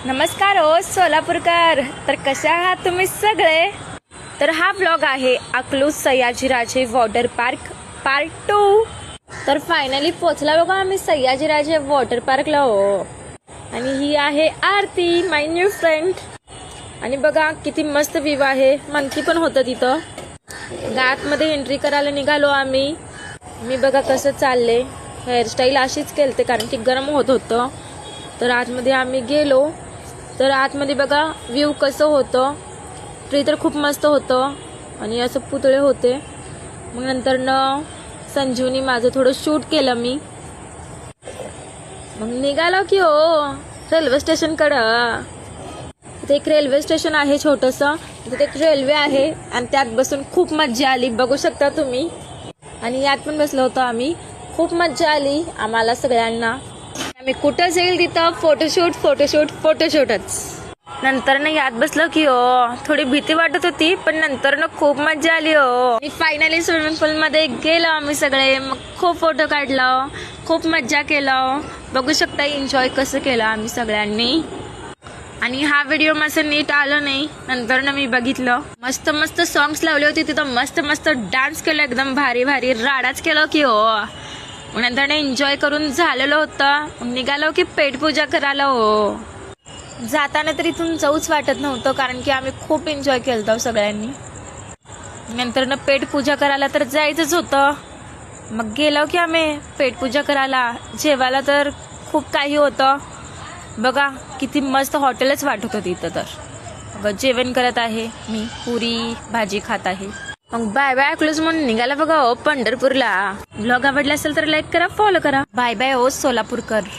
नमस्कार हो सोलापूरकर. तर कशा आहात तुम्ही सगळे. तर हा ब्लॉग आहे Akluj Sayajiraje water park part 2. तर फायनली पोचला बघा आम्ही सयाजीराजे वॉटर पार्कला हो. आणि ही आहे आरती, माय न्यू फ्रेंड. आणि बघा किती मस्त व्ह्यू आहे. मंकी पण होतं तिथं. आतमध्ये एंट्री करायला निघालो आम्ही. मी बघा कसं चालले, हेअरस्टाईल अशीच केलते कारण की गरम होत होतं. तर आतमध्ये आम्ही गेलो. तर आतमध्ये बघा व्ह्यू कसं होतं. ट्री तर खूप मस्त होतं आणि असं पुतळे होते. मग नंतर संजीवनी माझं थोडं शूट केलं मी. मग निघालो की हो रेल्वे स्टेशनकडं. तिथे एक रेल्वे स्टेशन आहे छोटंसं. तिथे एक रेल्वे आहे आणि त्यात बसून खूप मज्जा आली, बघू शकता तुम्ही. आणि यात पण बसलो होतो आम्ही. खूप मज्जा आली आम्हाला सगळ्यांना. आम्ही कुठं जाईल तिथं फोटोशूटच. नंतर यात बसलो की हो थोडी भीती वाटत होती, पण नंतर खूप मज्जा आली हो. फायनली स्विमिंग पूल मध्ये गेलो आम्ही सगळे. मग खूप फोटो काढलो, खूप मज्जा केलं. बघू शकता एन्जॉय कसं केलं आम्ही सगळ्यांनी. आणि हा व्हिडिओ माझं नीट आलं नाही. नंतर मी बघितलं, मस्त मस्त सॉंग्स लावले होते तिथं. मस्त मस्त डान्स केलं, एकदम भारी भारी राडाच केलं की हो. मग नंतर एन्जॉय करून झालेलं होतं. निघालो की पेटपूजा करायला हो. जाताना तर इथून जाऊच वाटत नव्हतं कारण की आम्ही खूप एन्जॉय केलं सगळ्यांनी. नंतर पेटपूजा करायला तर जायचंच होतं. मग गेलो की आम्ही पेटपूजा करायला. जेवायला तर खूप काही होतं. बघा किती मस्त हॉटेलच वाटत होती इथं. तर जेवण करत आहे मी, पुरी भाजी खात आहे. मग बाय बाय अकलूज म्हणून निघाला बघा हो पंढरपूरला. ब्लॉग आवडला असेल तर लाईक करा, फॉलो करा. बाय बाय हो सोलापूरकर.